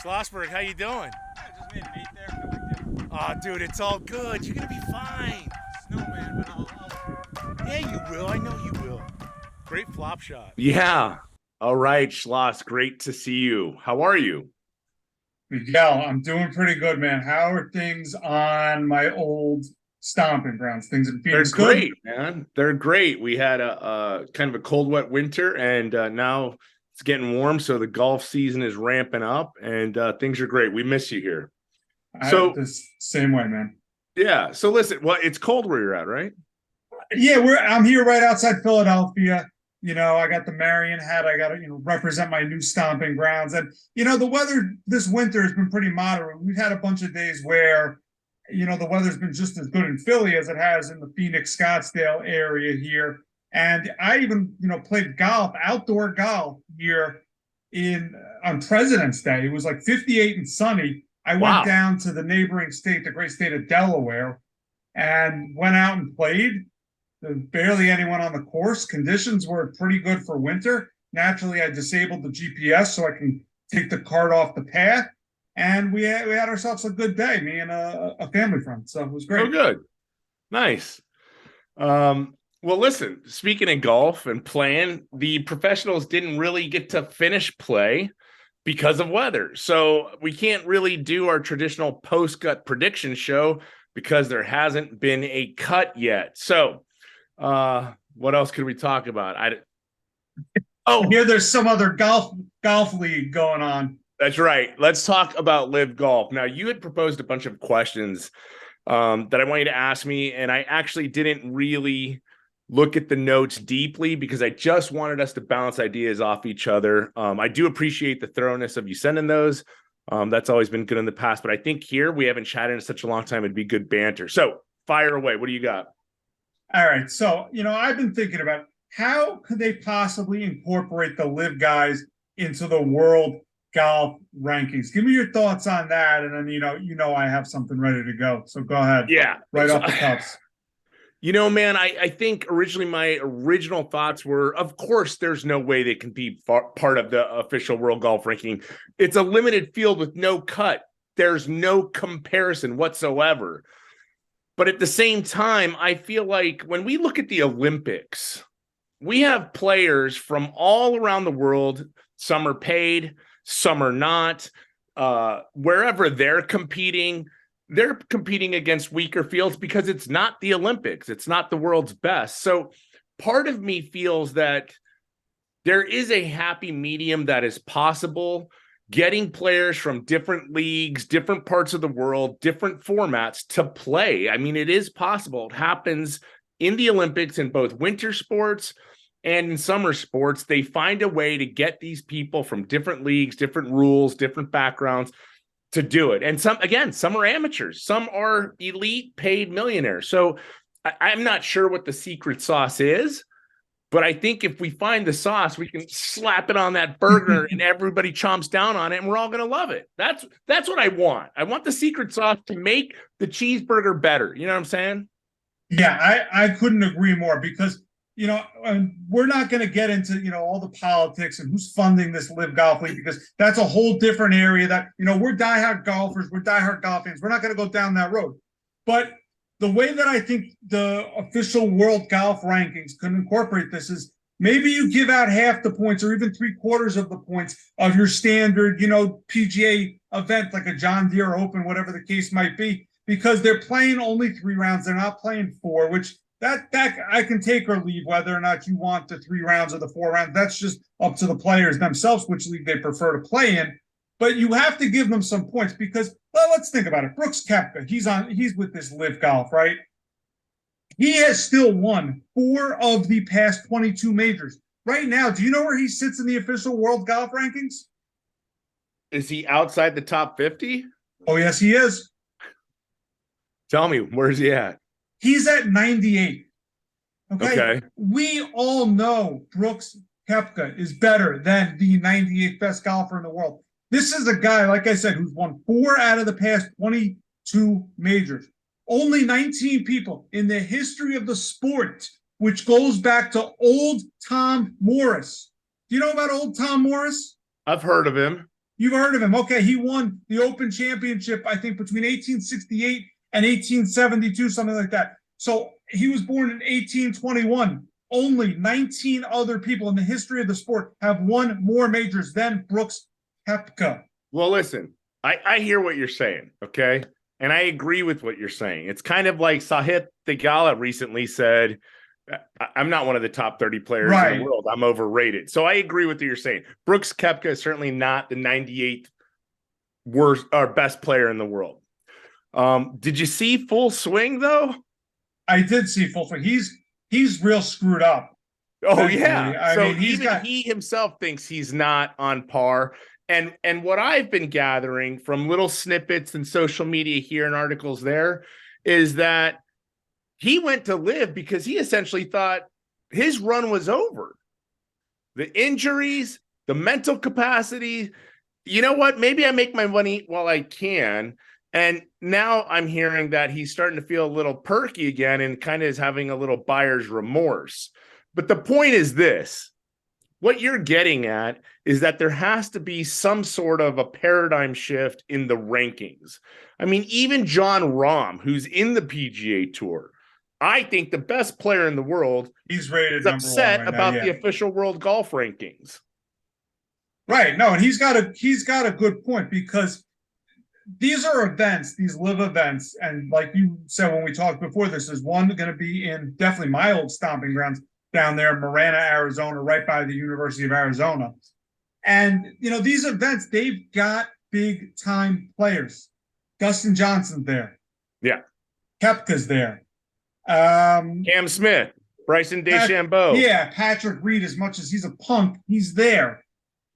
Schlossberg, how you doing? I just made an 8 there. No big deal. Oh, dude, it's all good. You're gonna be fine. Snowman, but I'll Yeah, you will. I know you will. Great flop shot. Yeah. All right, Schloss. Great to see you. How are you? Miguel, I'm doing pretty good, man. How are things on my old stomping grounds? Things in They're Phoenix good? great, man. They're great. We had a kind of a cold, wet winter, and now it's getting warm, so the golf season is ramping up, and things are great. We miss you here. So, This same way, man. yeah. So listen, well, it's cold where you're at, right? Yeah, I'm here right outside Philadelphia. I got the Marion hat. I got to, represent my new stomping grounds. And, the weather this winter has been pretty moderate. We've had a bunch of days where, the weather's been just as good in Philly as it has in the Phoenix, Scottsdale area here. And I even, played golf, outdoor golf here on President's Day. It was like 58 and sunny. I Wow. went down to the neighboring state, the great state of Delaware, and went out and played. There's barely anyone on the course. Conditions were pretty good for winter. Naturally, I disabled the GPS so I can take the cart off the path. And we had ourselves a good day, me and a family friend. So it was great. Oh, good. Nice. Well, listen, speaking of golf and playing, the professionals didn't really get to finish play because of weather. So we can't really do our traditional post-cut prediction show because there hasn't been a cut yet. So what else could we talk about? Here there's some other golf league going on. That's right. Let's talk about LIV Golf. Now, you had proposed a bunch of questions that I want you to ask me, and I actually didn't really look at the notes deeply because I just wanted us to bounce ideas off each other. I do appreciate the thoroughness of you sending those. That's always been good in the past, but I think here we haven't chatted in such a long time. It'd be good banter. So fire away. What do you got? All right. So, I've been thinking about how could they possibly incorporate the LIV guys into the world golf rankings. Give me your thoughts on that. And then, I have something ready to go. So go ahead. Yeah. Right off the cuffs. Man, I think originally my original thoughts were, of course, there's no way they can be part of the official world golf ranking. It's a limited field with no cut. There's no comparison whatsoever. But at the same time, I feel like when we look at the Olympics, we have players from all around the world. Some are paid, some are not. Wherever they're competing against weaker fields because it's not the Olympics. It's not the world's best. So part of me feels that there is a happy medium that is possible, getting players from different leagues, different parts of the world, different formats to play. I mean, it is possible. It happens in the Olympics in both winter sports and in summer sports. They find a way to get these people from different leagues, different rules, different backgrounds to do it. And some are amateurs, some are elite paid millionaires. So I'm not sure what the secret sauce is, but I think if we find the sauce, we can slap it on that burger and everybody chomps down on it and we're all going to love it. That's what I want. I want the secret sauce to make the cheeseburger better. You know what I'm saying? Yeah, I couldn't agree more because, we're not going to get into, all the politics and who's funding this LIV Golf League because that's a whole different area that, we're diehard golfers, we're diehard golf fans. We're not going to go down that road. But the way that I think the official world golf rankings could incorporate this is maybe you give out half the points or even 3/4 of the points of your standard, PGA event like a John Deere Open, whatever the case might be, because they're playing only 3 rounds. They're not playing 4, which that I can take or leave whether or not you want the 3 rounds or the 4 rounds. That's just up to the players themselves, which league they prefer to play in. But you have to give them some points because, well, let's think about it. Brooks Koepka, he's with this LIV Golf, right? He has still won 4 of the past 22 majors. Right now, do you know where he sits in the official world golf rankings? Is he outside the top 50? Oh, yes, he is. Tell me, where's he at? He's at 98. Okay. We all know Brooks Koepka is better than the 98th best golfer in the world. This is a guy, like I said, who's won 4 out of the past 22 majors. Only 19 people in the history of the sport, which goes back to old Tom Morris. Do you know about old Tom Morris? I've heard of him. You've heard of him. Okay, he won the Open Championship, I think, between 1868 and 1872, something like that. So he was born in 1821. Only 19 other people in the history of the sport have won more majors than Brooks Koepka. Well, listen, I hear what you're saying, okay? And I agree with what you're saying. It's kind of like Sahith Theegala recently said, I'm not one of the top 30 players in the world. I'm overrated. So I agree with what you're saying. Brooks Koepka is certainly not the 98th worst or best player in the world. Did you see Full Swing, though? I did see Full Swing. He's real screwed up. Oh, yeah. I mean, he himself thinks he's not on par. And what I've been gathering from little snippets in social media here and articles there is that he went to LIV because he essentially thought his run was over. The injuries, the mental capacity. You know what? Maybe I make my money while I can. And now I'm hearing that he's starting to feel a little perky again and kind of is having a little buyer's remorse. But the point is this. What you're getting at is that there has to be some sort of a paradigm shift in the rankings. I mean, even Jon Rahm, who's in the PGA Tour, I think the best player in the world, he's rated is upset right about now, the official world golf rankings. Right. No, and he's got a good point, because these are events, these LIV events, and like you said when we talked before, this is one going to be in definitely my old stomping grounds down there in Marana, Arizona, right by the University of Arizona. And, you know, these events, they've got big time players. Dustin Johnson's there. Yeah. Koepka's there. Cam Smith, Bryson DeChambeau. Yeah, Patrick Reed, as much as he's a punk, he's there.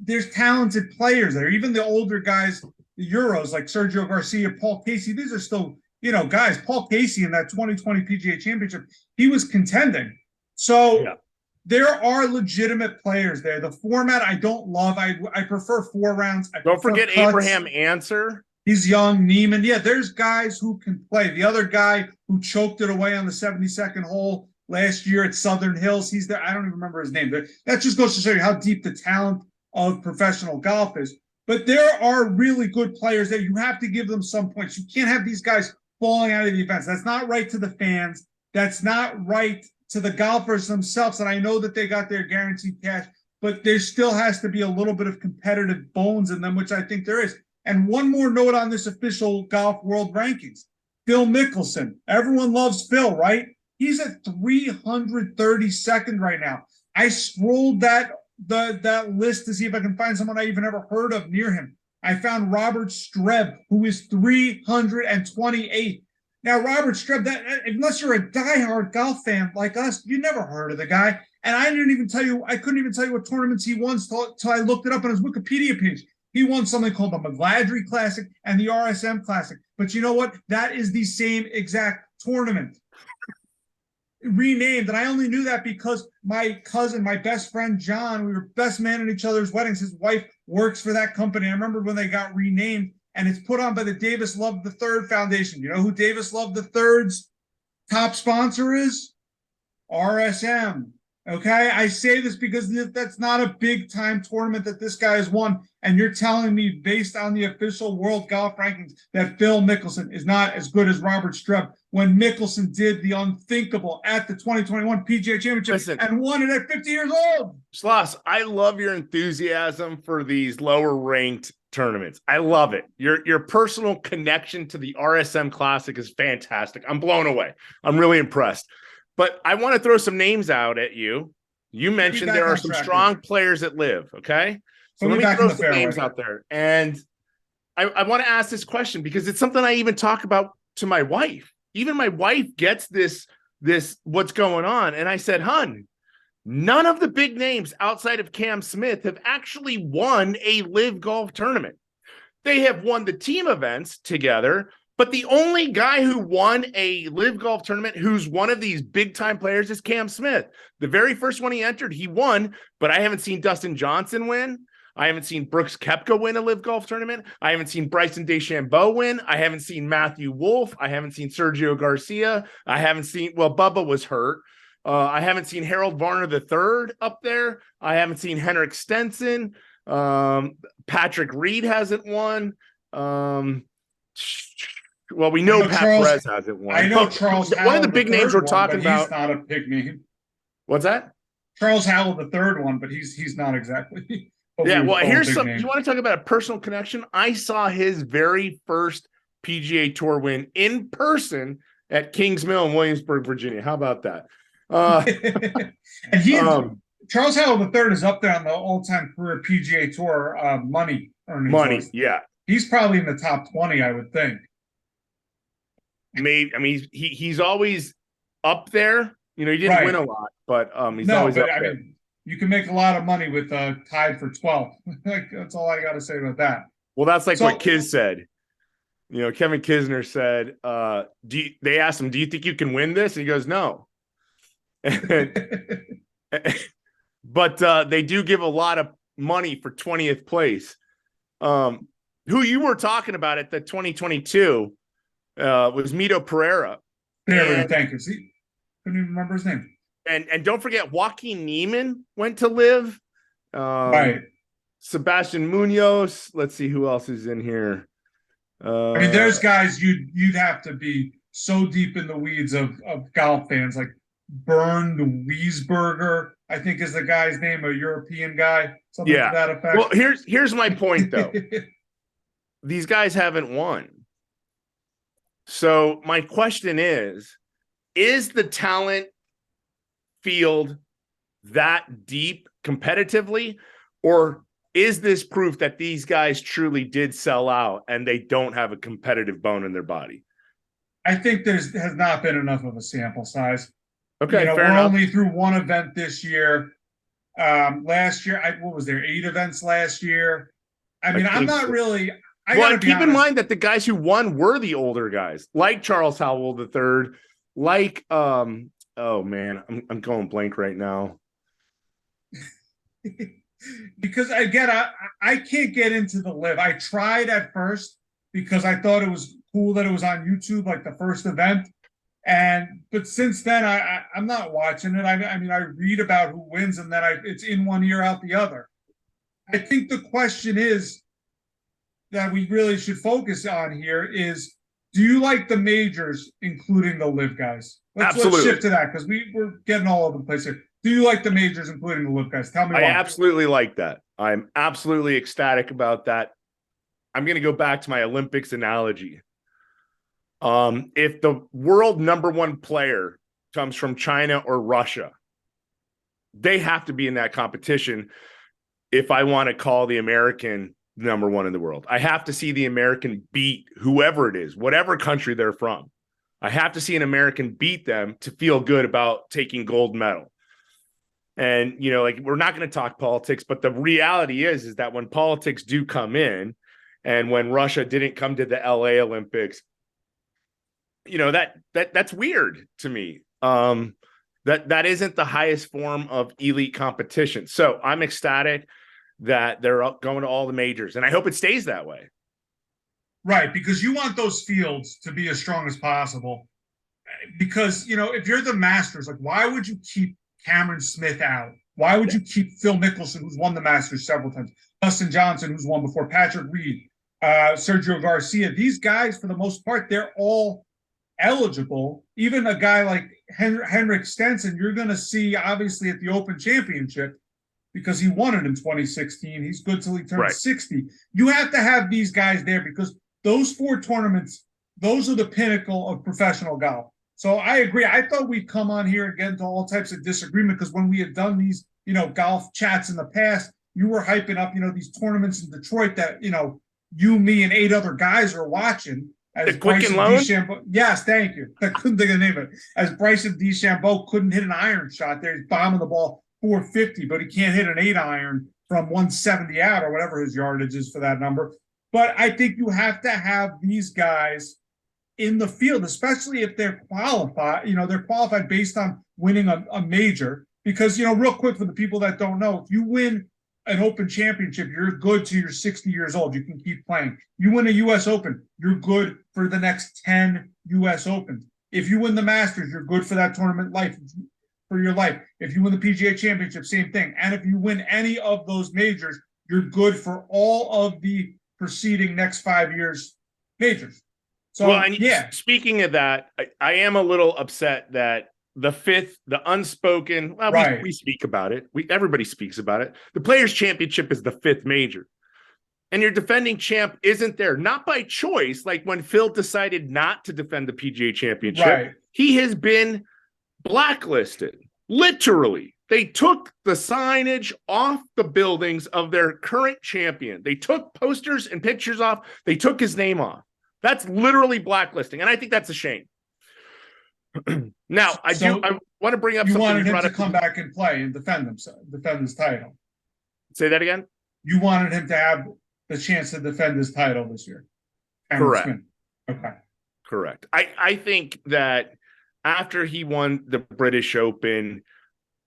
There's talented players there. Even the older guys, the Euros, like Sergio Garcia, Paul Casey, these are still, you know, guys. Paul Casey in that 2020 PGA Championship, he was contending. So there are legitimate players there. The format I don't love. I prefer 4 rounds. Don't forget cuts. Abraham Answer. He's young. Neiman. Yeah, there's guys who can play. The other guy who choked it away on the 72nd hole last year at Southern Hills, he's there. I don't even remember his name. But that just goes to show you how deep the talent of professional golf is. But there are really good players that you have to give them some points. You can't have these guys falling out of the events. That's not right to the fans. That's not right to the golfers themselves. And I know that they got their guaranteed cash, but there still has to be a little bit of competitive bones in them, which I think there is. And one more note on this official golf world rankings. Phil Mickelson. Everyone loves Phil, right? He's at 332nd right now. I scrolled that list to see if I can find someone I even ever heard of near him. I found Robert Streb, who is 328. Now, Robert Streb, unless you're a diehard golf fan like us, you never heard of the guy. And I couldn't even tell you what tournaments he won until I looked it up on his Wikipedia page. He won something called the McGladrey Classic and the RSM Classic. But you know what? That is the same exact tournament. Renamed. And I only knew that because my cousin, my best friend, John, we were best man at each other's weddings. His wife works for that company. I remember when they got renamed, and it's put on by the Davis Love III Foundation. You know who Davis Love III's top sponsor is? RSM. Okay, I say this because that's not a big-time tournament that this guy has won, and you're telling me, based on the official world golf rankings, that Phil Mickelson is not as good as Robert Streb, when Mickelson did the unthinkable at the 2021 PGA Championship and won it at 50 years old. Schloss, I love your enthusiasm for these lower-ranked tournaments. I love it. Your personal connection to the RSM Classic is fantastic. I'm blown away. I'm really impressed. But I want to throw some names out at you. You mentioned there are some strong players at LIV, okay? So let me throw some names out there. And I want to ask this question because it's something I even talk about to my wife. Even my wife gets this what's going on. And I said, hun, none of the big names outside of Cam Smith have actually won a LIV golf tournament. They have won the team events together, but the only guy who won a LIV golf tournament who's one of these big-time players is Cam Smith. The very first one he entered, he won, but I haven't seen Dustin Johnson win. I haven't seen Brooks Koepka win a LIV golf tournament. I haven't seen Bryson DeChambeau win. I haven't seen Matthew Wolff. I haven't seen Sergio Garcia. I haven't seen, well, Bubba was hurt. I haven't seen Harold Varner III up there. I haven't seen Henrik Stenson. Patrick Reed hasn't won. Well, we know Pat Charles, Perez hasn't won. I know But Charles one of the Howell big the names third we're one, talking but about. he's not a big name. What's that? Charles Howell the third one, but he's not exactly. Yeah, well, here's big some. name. You want to talk about a personal connection? I saw his very first PGA Tour win in person at Kings Mill in Williamsburg, Virginia. How about that? And he, Charles Howell the third is up there on the all-time career PGA Tour money earnings list. Yeah. He's probably in the top 20, I would think. Maybe. I mean, he's always up there. You know, he didn't win a lot, but he's always up there. Mean, you can make a lot of money with tied for 12th. That's all I got to say about that. Well, that's like what Kiz said. You know, Kevin Kisner said, they asked him, do you think you can win this? And he goes, no. But they do give a lot of money for 20th place. Who you were talking about at the 2022 was Mito Pereira. Thank you. See, couldn't even remember his name. And don't forget, Joaquin Neiman went to LIV. Right. Sebastian Munoz. Let's see who else is in here. I mean, there's guys you'd have to be so deep in the weeds of golf fans, like Bernd Wiesberger, I think is the guy's name, a European guy, something to that effect. Well, here's my point though. These guys haven't won. So my question is the talent field that deep competitively, or is this proof that these guys truly did sell out and they don't have a competitive bone in their body? I think has not been enough of a sample size. Okay, we're enough. only through one event this year. Last year, what was there? 8 events last year. I mean, I'm not really. Well, keep in mind that the guys who won were the older guys, like Charles Howell III, like oh man, I'm going blank right now. Because again, I can't get into the LIV. I tried at first because I thought it was cool that it was on YouTube, like the first event. But since then, I'm not watching it. I mean, I read about who wins, and then it's in one ear, out the other. I think the question is that we really should focus on here is, do you like the majors, including the LIV guys? Let's shift to that, because we're getting all over the place here. Do you like the majors, including the LIV guys? Tell me why. I absolutely like that. I'm absolutely ecstatic about that. I'm going to go back to my Olympics analogy. If the world #1 player comes from China or Russia, they have to be in that competition. If I want to call the American #1 in the world, I have to see the American beat whoever it is, whatever country they're from. I have to see an American beat them to feel good about taking gold medal. And, you know, like, we're not going to talk politics, but the reality is that when politics do come in, and when Russia didn't come to the LA Olympics, you know, that's weird to me. That isn't the highest form of elite competition. So I'm ecstatic that they're going to all the majors, and I hope it stays that way. Right, because you want those fields to be as strong as possible. Because, you know, if you're the Masters, like, why would you keep Cameron Smith out? Why would you keep Phil Mickelson, who's won the Masters several times, Dustin Johnson, who's won before, Patrick Reed, Sergio Garcia? These guys, for the most part, they're all eligible. Even a guy like Henrik Stenson, you're going to see, obviously, at the Open Championship, because he won it in 2016. He's good till he turns 60. You have to have these guys there, because those 4 tournaments, those are the pinnacle of professional golf. So I agree. I thought we'd come on here and get into all types of disagreement, because when we had done these, you know, golf chats in the past, you were hyping up, you know, these tournaments in Detroit that, you know, you, me, and 8 other guys are watching. As the Quicken Loan? Yes, thank you. I couldn't think of the name of it. As Bryson DeChambeau couldn't hit an iron shot there. He's bombing the ball 450, but he can't hit an 8-iron from 170 out, or whatever his yardage is for that number. But I think you have to have these guys in the field, especially if they're qualified. You know, they're qualified based on winning a major. Because, you know, real quick, for the people that don't know, if you win an Open Championship, you're good till you're 60 years old. You can keep playing. You win a U.S. Open, you're good for the next 10 U.S. Opens. If you win the Masters, you're good for that tournament life, for your life. If you win the PGA Championship, same thing. And if you win any of those majors, you're good for all of the preceding next 5 years majors. So, well, and yeah. Speaking of that, I am a little upset that the fifth, the unspoken, well, Right. we speak about it. Everybody speaks about it. The Players' Championship is the fifth major. And your defending champ isn't there, not by choice. Like when Phil decided not to defend the PGA Championship, Right. he has been blacklisted. Literally, they took the signage off the buildings of their current champion. They took posters and pictures off. They took his name off. That's literally blacklisting, and I think that's a shame. Now, I want to bring up you something wanted you him brought to up. come back and play and defend his title. Say that again. You wanted him to have the chance to defend his title this year. Correct. Okay. Correct. I think that after he won the British Open,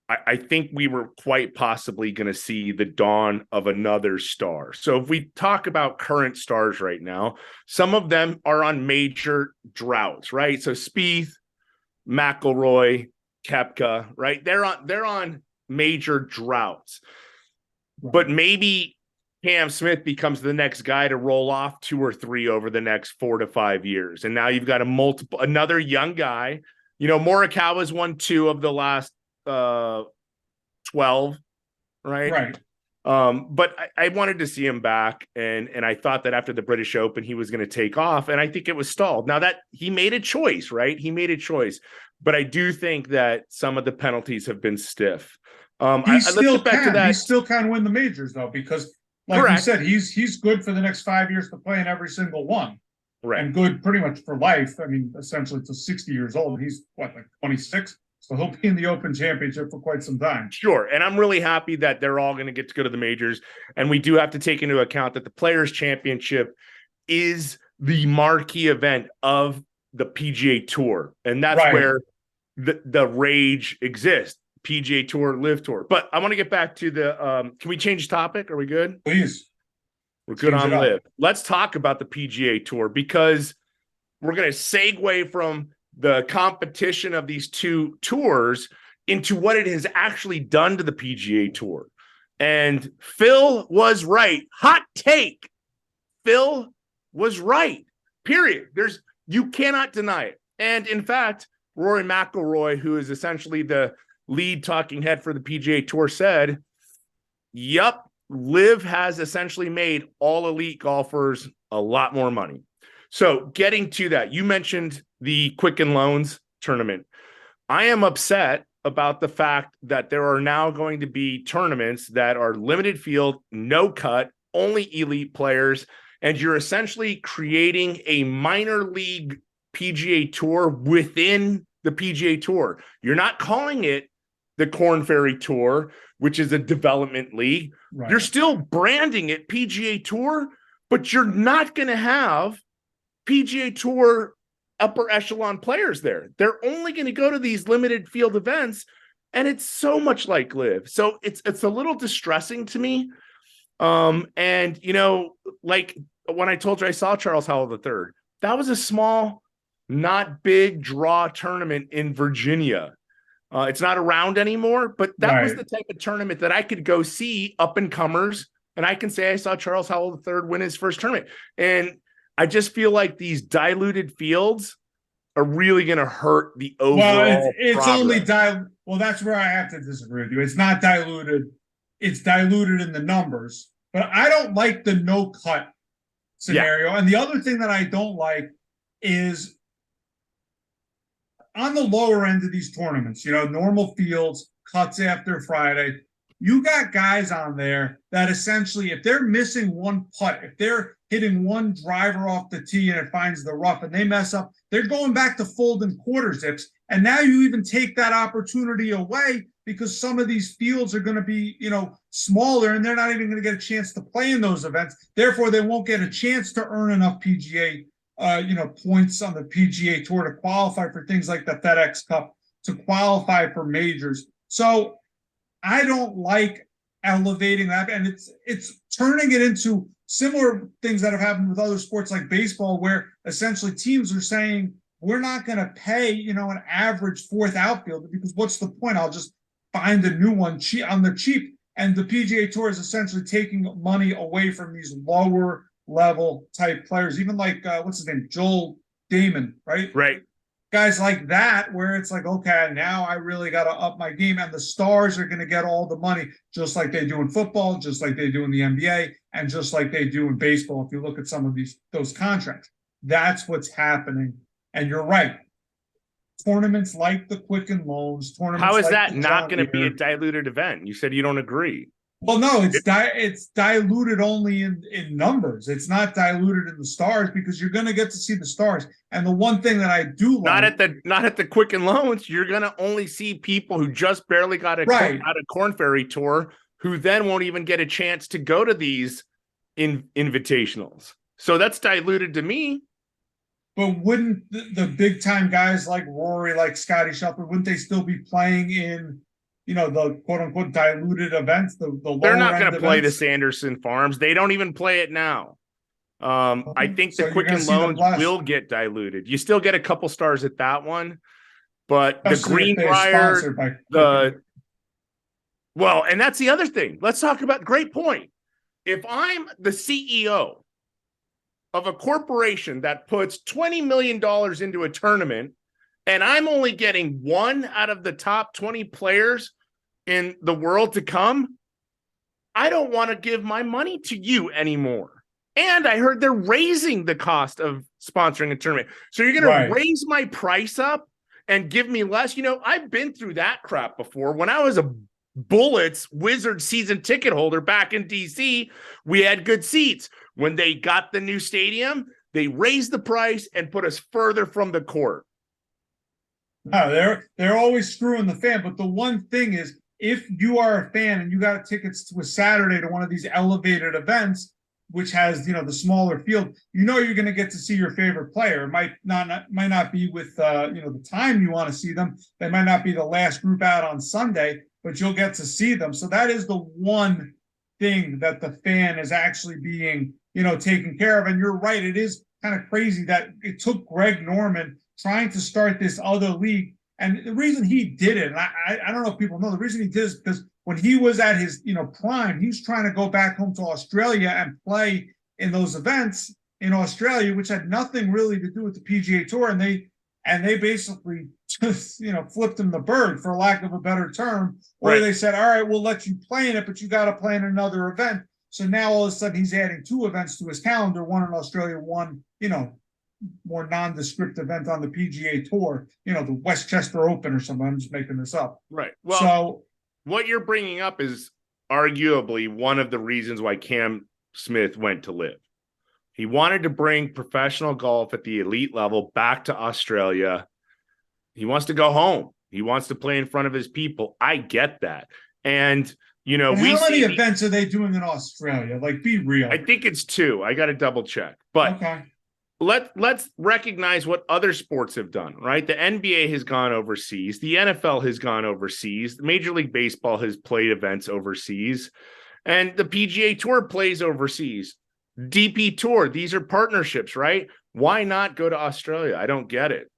I think we were quite possibly going to see the dawn of another star. So if we talk about current stars right now, some of them are on major droughts, right? So Spieth, McIlroy, Koepka, right? They're on major droughts. Right. But maybe Cam Smith becomes the next guy to roll off 2 or 3 over the next 4 to 5 years. And now you've got another young guy. You know, Morikawa's won 2 of the last 12, right? Right. But I wanted to see him back, and I thought that after the British Open he was going to take off, and I think it was stalled. Now that he made a choice, right? He made a choice, but I do think that some of the penalties have been stiff. He still can win the majors though, because like Correct. you said, he's good for the next 5 years to play in every single one. Right. And good pretty much for life. I mean, essentially to 60 years old. He's like 26. So he'll be in the Open Championship for quite some time. Sure. And I'm really happy that they're all going to get to go to the majors. And we do have to take into account that the Players' Championship is the marquee event of the PGA Tour. And that's Right. where the rage exists. PGA Tour, LIV Tour. But I want to get back to the can we change topic? Are we good? Please. We're good on LIV. Let's talk about the PGA Tour, because we're going to segue from the competition of these two tours into what it has actually done to the PGA Tour. And Phil was right. Hot take. Phil was right. Period. You cannot deny it. And in fact, Rory McIlroy, who is essentially the lead talking head for the PGA Tour, said, "Yup, LIV has essentially made all elite golfers a lot more money." So getting to that, you mentioned the Quicken Loans tournament. I am upset about the fact that there are now going to be tournaments that are limited field, no cut, only elite players, and you're essentially creating a minor league PGA Tour within the PGA Tour. You're not calling it the Korn Ferry Tour, which is a development league. Right. You're still branding it PGA Tour, but you're not going to have PGA Tour upper echelon players there. They're only going to go to these limited field events, and it's so much like LIV. So it's a little distressing to me. And you know, like when I told you I saw Charles Howell III, that was a small, not big draw tournament in Virginia. It's not around anymore, but that was the type of tournament that I could go see up and comers, and I can say I saw Charles Howell III win his first tournament. And I just feel like these diluted fields are really going to hurt the overall. Well, it's only diluted. Well, that's where I have to disagree with you. It's not diluted. It's diluted in the numbers, but I don't like the no cut scenario. Yeah. And the other thing that I don't like is on the lower end of these tournaments, you know, normal fields, cuts after Friday, you got guys on there that essentially, if they're missing one putt, if they're hitting one driver off the tee and it finds the rough and they mess up, they're going back to folding quarter zips. And now you even take that opportunity away because some of these fields are going to be, you know, smaller and they're not even going to get a chance to play in those events. Therefore, they won't get a chance to earn enough PGA points on the PGA Tour to qualify for things like the FedEx Cup, to qualify for majors. So I don't like elevating that, and it's turning it into similar things that have happened with other sports like baseball, where essentially teams are saying, we're not going to pay, you know, an average fourth outfielder because what's the point? I'll just find a new one on the cheap. And the PGA Tour is essentially taking money away from these lower level type players, even like what's his name, Joel Damon, right? Right. Guys like that, where it's like, okay, now I really got to up my game, and the stars are going to get all the money, just like they do in football, just like they do in the NBA, and just like they do in baseball. If you look at some of those contracts, that's what's happening. And you're right. Tournaments like the Quicken Loans, tournaments. How is like that not going to be a Deere. diluted event? You said you don't agree. Well, no, it's diluted only in numbers. It's not diluted in the stars, because you're going to get to see the stars. And the one thing that I do Not like, at the Quicken Loans. You're going to only see people who just barely got out of Corn Ferry Tour, who then won't even get a chance to go to these invitationals. So that's diluted to me. but wouldn't the big time guys like Rory, like Scotty Scheffler, wouldn't they still be playing in, the quote unquote diluted events? The They're not going to play the Sanderson Farms. They don't even play it now. I think the Quicken Loans will get diluted. You still get a couple stars at that one, but especially the Greenbrier, and that's the other thing. Let's talk about, great point. If I'm the CEO of a corporation that puts $20 million into a tournament, and I'm only getting one out of the top 20 players in the world to come, I don't want to give my money to you anymore. And I heard they're raising the cost of sponsoring a tournament. So you're going to raise my price up and give me less? I've been through that crap before. When I was a Bullets Wizard season ticket holder back in DC, we had good seats. When they got the new stadium, they raised the price and put us further from the court. No, they're always screwing the fan. But the one thing is, if you are a fan and you got tickets to a Saturday to one of these elevated events, which has the smaller field, you're going to get to see your favorite player. It might not be with the time you want to see them. They might not be the last group out on Sunday, but you'll get to see them. So that is the one thing that the fan is actually being taken care of. And you're right, it is kind of crazy that it took Greg Norman trying to start this other league. And the reason he did it, and I don't know if people know, the reason he did is because when he was at his prime, he was trying to go back home to Australia and play in those events in Australia, which had nothing really to do with the PGA Tour. And they basically just flipped him the bird, for lack of a better term, or they said, all right, we'll let you play in it, but you got to play in another event. So now all of a sudden he's adding two events to his calendar, one in Australia, one more nondescript event on the PGA Tour, the Westchester Open or something. I'm just making this up. Right. Well, so what you're bringing up is arguably one of the reasons why Cam Smith went to LIV. He wanted to bring professional golf at the elite level back to Australia. He wants to go home. He wants to play in front of his people. I get that. And, how many events are they doing in Australia? Like, be real. I think it's 2. I got to double check. But okay. Let's recognize what other sports have done, right? The NBA has gone overseas. The NFL has gone overseas. Major League Baseball has played events overseas. And the PGA Tour plays overseas. DP Tour, these are partnerships, right? Why not go to Australia? I don't get it.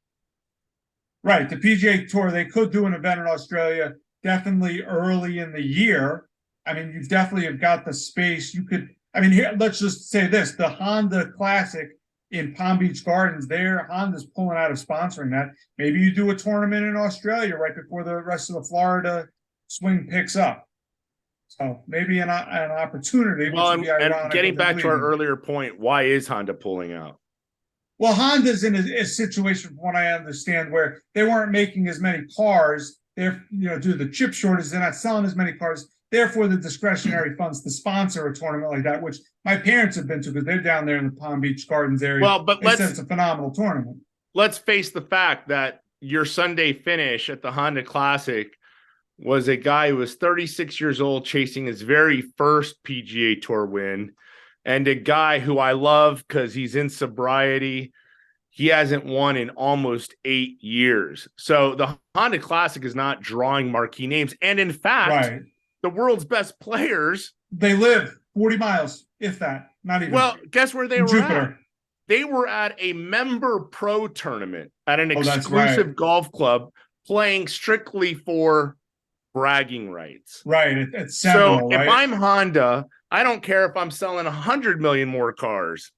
Right. The PGA Tour, they could do an event in Australia definitely early in the year. I mean, you definitely have got the space. You could, here, let's just say this, the Honda Classic in Palm Beach Gardens, Honda's pulling out of sponsoring that. Maybe you do a tournament in Australia right before the rest of the Florida swing picks up. So maybe an opportunity. Well, and getting back to our earlier point, why is Honda pulling out? Well, Honda's in a situation, from what I understand, where they weren't making as many cars. They're, due to the chip shortage, they're not selling as many cars. Therefore, the discretionary funds to sponsor a tournament like that, which my parents have been to because they're down there in the Palm Beach Gardens area. Well, but it's a phenomenal tournament. Let's face the fact that your Sunday finish at the Honda Classic was a guy who was 36 years old chasing his very first PGA Tour win, and a guy who I love because he's in sobriety. He hasn't won in almost 8 years. So the Honda Classic is not drawing marquee names. And in fact, the world's best players, they live 40 miles, if that, not even. Well, guess where they were Jupiter. at? They were at a member pro tournament at an exclusive golf club playing strictly for bragging rights. Right. It's several, So if right? I'm Honda, I don't care if I'm selling 100 million more cars.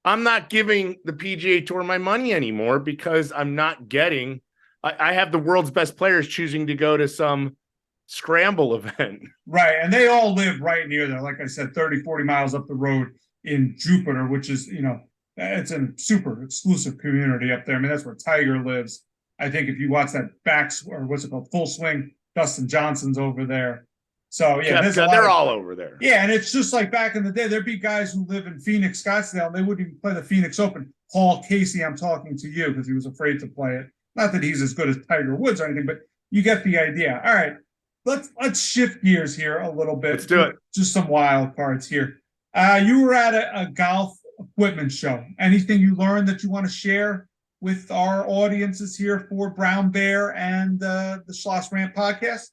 I'm not giving the PGA Tour my money anymore because I'm not getting. I have the world's best players choosing to go to some scramble event. Right. And they all live right near there. Like I said, 30, 40 miles up the road in Jupiter, which is, it's a super exclusive community up there. I mean, that's where Tiger lives. I think if you watch that or what's it called, Full Swing, Dustin Johnson's over there. So yeah, they're all over there. Yeah, and it's just like back in the day, there'd be guys who live in Phoenix, Scottsdale, and they wouldn't even play the Phoenix Open. Paul Casey, I'm talking to you because he was afraid to play it. Not that he's as good as Tiger Woods or anything, but you get the idea. All right, let's shift gears here a little bit. Let's do it. Just some wild cards here. You were at a golf equipment show. Anything you learned that you want to share with our audiences here for Brown Bear and the SchlossRant podcast?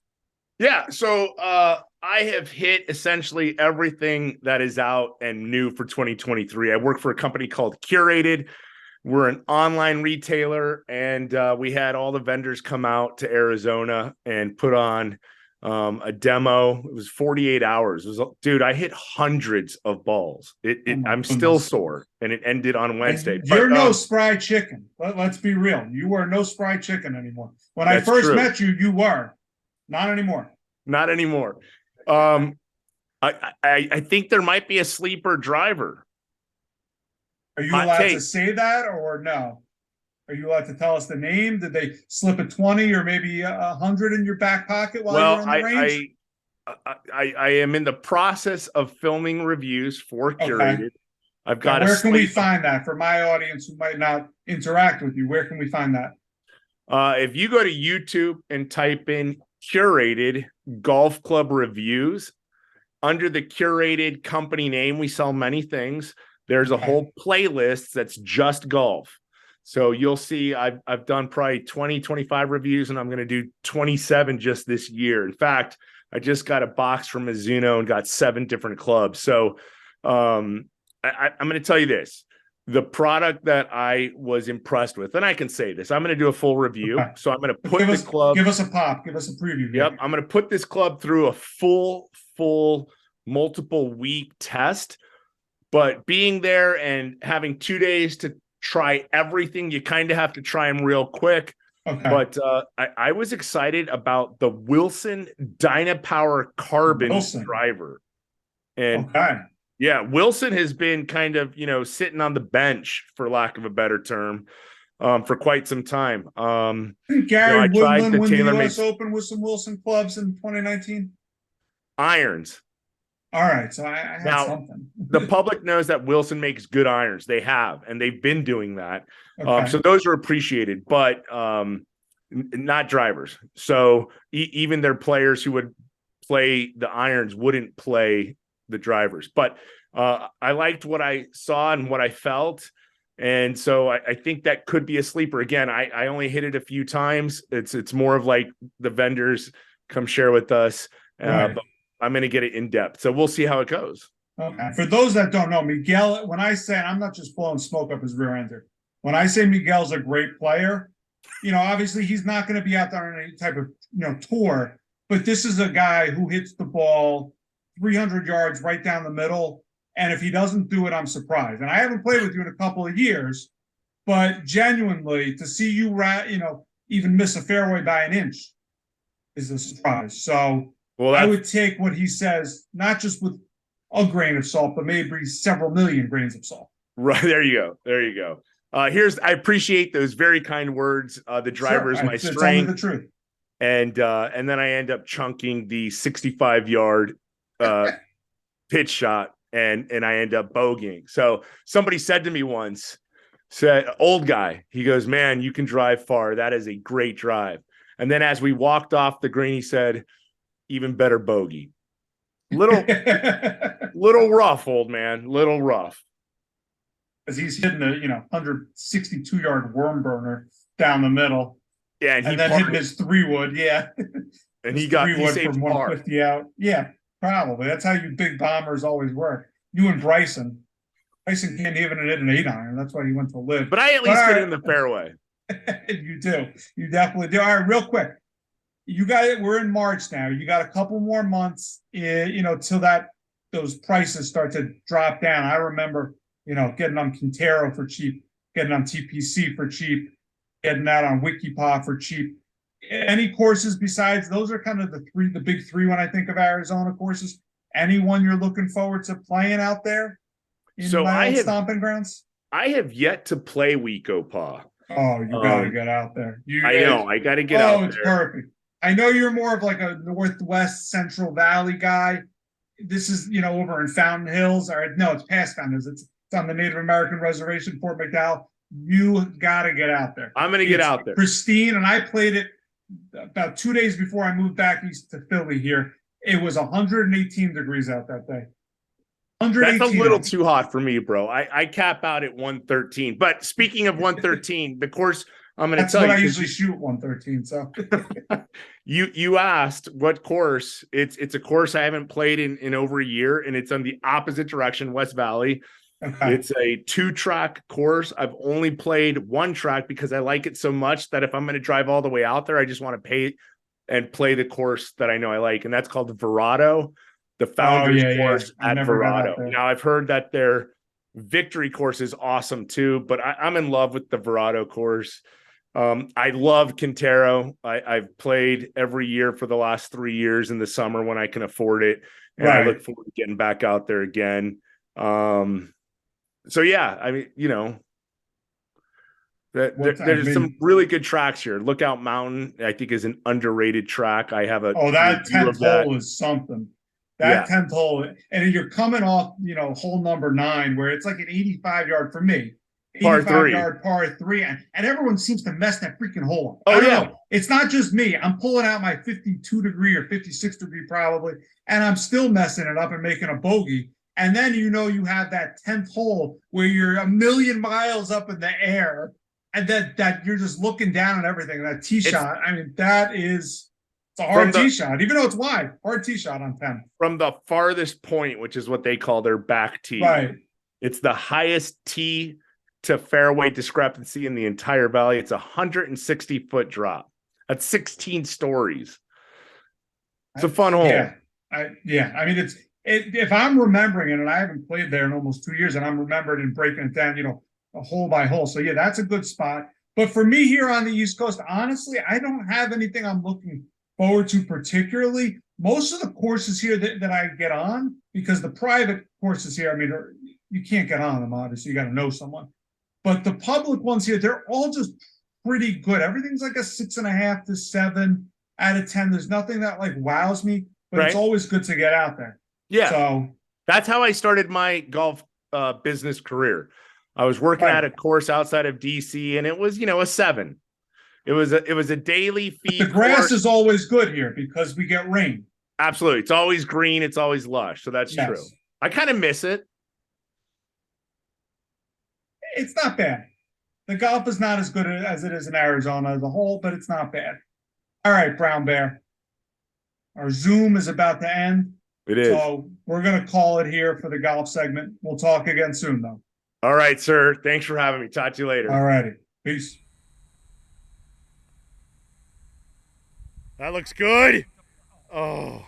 Yeah, so I have hit essentially everything that is out and new for 2023. I work for a company called Curated. We're an online retailer, and we had all the vendors come out to Arizona and put on a demo. It was 48 hours. Dude, I hit hundreds of balls. I'm still sore, and it ended on Wednesday. You're no spry chicken. Let's be real. You are no spry chicken anymore. When I first met you, you were. Not anymore. Not anymore. I think there might be a sleeper driver. Are you allowed to say that or no? Are you allowed to tell us the name? Did they slip a 20 or maybe 100 in your back pocket while you're on the range? I am in the process of filming reviews for Curated. Okay. I've got. Where can we find that for my audience who might not interact with you? Where can we find that? If you go to YouTube and type in Curated Golf Club Reviews, under the Curated company name, we sell many things. There's a whole playlist that's just golf. So you'll see I've done probably 20, 25 reviews, and I'm going to do 27 just this year. In fact, I just got a box from Mizuno and got 7 different clubs. So I'm going to tell you this. The product that I was impressed with, and I can say this, I'm going to do a full review. Okay. So I'm going to put the club. Give us a pop. Give us a preview. Yep. I'm going to put this club through a full multiple week test. But being there and having 2 days to try everything, you kind of have to try them real quick. Okay. But I was excited about the Wilson Dynapower Carbon driver. And yeah, Wilson has been kind of, sitting on the bench, for lack of a better term, for quite some time. Gary Woodland won the U.S. Open with some Wilson clubs in 2019? Irons. All right, so I had now, something. The public knows that Wilson makes good irons. They have, and they've been doing that. Okay. So those are appreciated, but not drivers. So even their players who would play the irons wouldn't play the drivers. But I liked what I saw and what I felt. And so I think that could be a sleeper. Again, I only hit it a few times. It's more of like the vendors come share with us. But I'm going to get it in depth. So we'll see how it goes. Okay. For those that don't know, Miguel, when I say, I'm not just blowing smoke up his rear ender. When I say Miguel's a great player, obviously he's not going to be out there on any type of, tour, but this is a guy who hits the ball 300 yards right down the middle. And if he doesn't do it, I'm surprised. And I haven't played with you in a couple of years, but genuinely to see you, even miss a fairway by an inch is a surprise. So, well, I would take what he says, not just with a grain of salt, but maybe several million grains of salt. Right. There you go. There you go. I appreciate those very kind words. The driver is my strength. Tell me the truth. And then I end up chunking the 65-yard pitch shot and I end up bogeying. So somebody said to me once, old guy, he goes, "Man, you can drive far. That is a great drive." And then as we walked off the green, he said, "Even better bogey." Little rough, old man. Little rough. Because he's hitting a 162-yard worm burner down the middle. Yeah, and then hitting his 3-wood. Yeah, and he saved from 150 out. Yeah, probably. That's how you big bombers always work. You and Bryson. Bryson can't even hit an 8-iron. That's why he went to LIV. But I at least get it in the fairway. You do. You definitely do. All right, real quick. we're in March now. You got a couple more months, till those prices start to drop down. I remember, getting on Quintero for cheap, getting on TPC for cheap, getting that on Wikipop for cheap. Any courses besides those are kind of the big three when I think of Arizona courses. Anyone you're looking forward to playing out there in my old stomping grounds? I have yet to play Wikopah. Oh, you got to get out there. I know. I got to get out there. Oh, it's perfect. I know you're more of like a Northwest Central Valley guy. This is, over in Fountain Hills. Or no, it's past Fountain Hills. It's on the Native American reservation, Fort McDowell. You got to get out there. I'm going to get out there. Pristine. And I played it about 2 days before I moved back east to Philly here. It was 118 degrees out that day. That's a little too hot for me, bro. I cap out at 113. But speaking of 113, the course I'm going to tell you. That's what I usually shoot 113. So you asked what course. It's a course I haven't played in over a year, and it's on the opposite direction, West Valley. Okay. It's a 2-track course. I've only played 1 track because I like it so much that if I'm going to drive all the way out there, I just want to pay and play the course that I know I like, and that's called the Verado, the Founders course at Verado. Now I've heard that their Victory course is awesome too, but I'm in love with the Verado course. I love Quintero. I've played every year for the last 3 years in the summer when I can afford it, and I look forward to getting back out there again. So yeah, I mean, there's some really good tracks here. Lookout Mountain, I think, is an underrated track. I have a that 10th hole is something. That 10th hole, and you're coming off, hole number 9, where it's like an 85-yard for me. Par 3. Yard par 3, and everyone seems to mess that freaking hole up. Oh, yeah. Know. It's not just me. I'm pulling out my 52-degree or 56-degree probably, and I'm still messing it up and making a bogey. And then you have that 10th hole where you're a million miles up in the air, and that you're just looking down at everything. That tee shot, I mean, it's a hard tee shot, even though it's wide. Hard tee shot on 10. From the farthest point, which is what they call their back tee. Right. It's the highest tee to fairway discrepancy in the entire valley. It's a 160-foot drop. That's 16 stories. It's a fun hole. Yeah. I mean, if I'm remembering it, and I haven't played there in almost 2 years, and I'm remembered and breaking it down, hole by hole. So yeah, that's a good spot. But for me here on the East Coast, honestly, I don't have anything I'm looking forward to particularly. Most of the courses here that I get on, because the private courses here, I mean, you can't get on them, obviously. You got to know someone. But the public ones here, they're all just pretty good. Everything's like a 6.5 to 7 out of 10. There's nothing that like wows me, but it's always good to get out there. Yeah. So that's how I started my golf business career. I was working at a course outside of DC, and it was, a 7. It was a daily fee. The grass is always good here because we get rain. Absolutely. It's always green. It's always lush. So that's true. I kind of miss it. It's not bad. The golf is not as good as it is in Arizona as a whole, but it's not bad. All right, Brown Bear. Our Zoom is about to end. It is. So we're going to call it here for the golf segment. We'll talk again soon, though. All right, sir. Thanks for having me. Talk to you later. All righty. Peace. That looks good. Oh.